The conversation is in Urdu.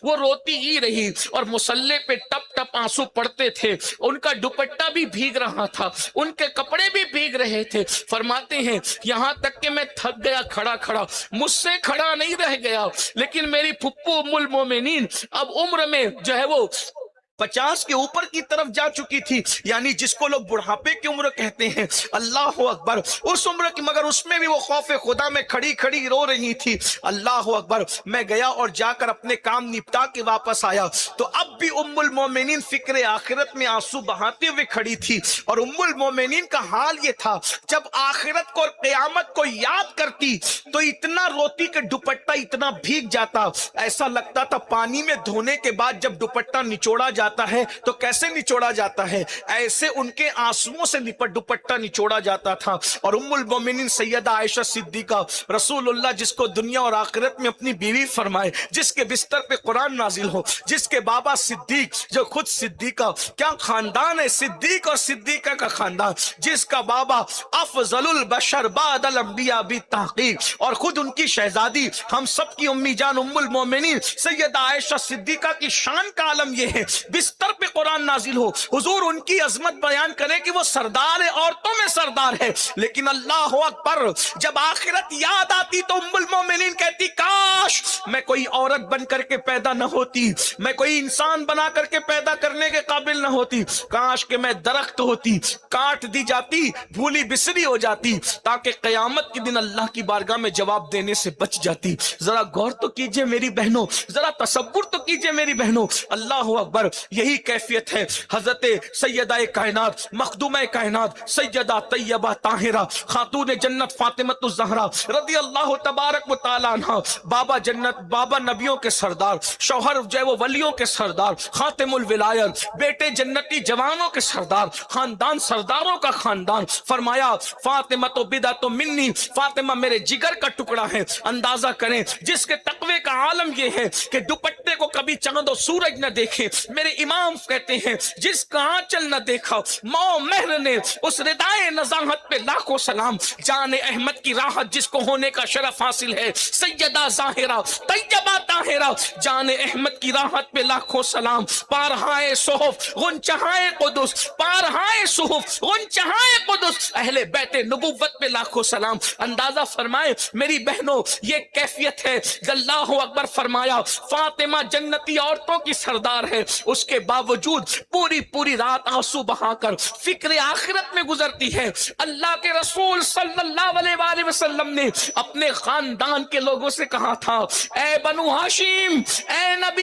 وہ روتی ہی رہی اور مصلی پہ ٹپ ٹپ آنسو پڑتے تھے، ان کا دوپٹہ بھی بھیگ رہا تھا، ان کے کپڑے بھی بھیگ رہے تھے۔ فرماتے ہیں یہاں تک کہ میں تھک گیا کھڑا کھڑا، مجھ سے کھڑا نہیں رہ گیا، لیکن میری پھپھو ام المومنین اب عمر میں جو ہے وہ 50 کے اوپر کی طرف جا چکی تھی، یعنی جس کو لوگ بڑھاپے کی عمر کہتے ہیں، اللہ اکبر، اس عمر کی، مگر اس میں بھی وہ خوف خدا میں کھڑی کھڑی رو رہی تھی۔ اللہ اکبر، میں گیا اور جا کر اپنے کام نپٹا کے واپس آیا تو اب بھی ام المومنین فکر آخرت میں آنسو بہاتے ہوئے کھڑی تھی، اور ام المومنین کا حال یہ تھا جب آخرت کو اور قیامت کو یاد کرتی تو اتنا روتی کہ دوپٹہ اتنا بھیگ جاتا، ایسا لگتا تھا پانی میں دھونے کے بعد جب دوپٹہ نچوڑا جاتا ہے تو کیسے نچوڑا جاتا ہے، ایسے ان کے آنسوؤں سے دوپٹہ نچوڑا جاتا تھا۔ اور ام المومنین سیدہ عائشہ صدیقہ، رسول اللہ جس کو دنیا اور آخرت میں اپنی بیوی فرمائے، جس کے بستر پہ قرآن نازل ہو، جس کے بابا صدیق جو خود صدیقہ، کیا خاندان ہے صدیق اور صدیقہ کا خاندان، جس کا بابا افضل البشر بعد الانبیاء بالتحقیق، اور خود ان کی شہزادی ہم سب کی امی جان ام المومنین سیدہ عائشہ صدیقہ کی شان کا عالم یہ ہے، بستر پہ قرآن نازل ہو، حضور ان کی عظمت بیان کرے کہ وہ سردار ہے، عورتوں میں سردار ہے، لیکن اللہ اکبر جب آخرت یاد آتی تو ام المومنین کہتی کاش میں کوئی عورت بن کر کے پیدا نہ ہوتی، میں کوئی انسان بنا کر کے پیدا کرنے کے قابل نہ ہوتی، کاش کہ میں درخت ہوتی، کاٹ دی جاتی، بھولی بسری ہو جاتی، تاکہ قیامت کے دن اللہ کی بارگاہ میں جواب دینے سے بچ جاتی۔ ذرا غور تو کیجئے میری بہنوں، ذرا تصور تو کیجئے میری بہنوں، اللہ اکبر، یہی کیفیت ہے حضرت سیدہ کائنات مخدومہ کائنات سیدہ طیبہ طاہرہ خاتون جنت فاطمہ الزہرا رضی اللہ تبارک و تعالی عنہ، بابا جنت، بابا نبیوں کے سردار، شوہر جو ہے وہ ولیوں کے سردار، خاتم الولایت، بیٹے جنتی جوانوں کے سردار، خاندان سرداروں کا خاندان، فرمایا فاطمہ تو بدعت منی، فاطمہ میرے جگر کا ٹکڑا ہے۔ اندازہ کریں جس کے تقوی کا عالم یہ ہے کہ دوپٹے کو کبھی چاند و سورج نہ دیکھے، میرے امام کہتے ہیں جس کا آنچل نہ دیکھا ماں مہر نے اس ردائے نزاہت پہ لاکھوں سلام، جان احمد کی راحت جس کو ہونے کا شرف حاصل ہے، سیدہ ظاہرہ طیبہ طاہرہ، جان احمد کی راحت پہ لاکھوں سلام، پارہائے صحف غنچہائے قدس، پارہائے صحف غنچہائے قدس، اہل بیت نبوت پہ لاکھوں سلام۔ اندازہ فرمائے میری بہنوں یہ کیفیت ہے، اللہ اکبر، فرمایا فاطمہ جنتی عورتوں کی سردار ہے، اس کے باوجود پوری رات آنسو بہا کر فکر آخرت میں گزرتی ہے۔ اللہ کے رسول صلی اللہ علیہ وآلہ وسلم نے اپنے خاندان کے لوگوں سے کہا تھا، اے بنو ہاشم، اے نبی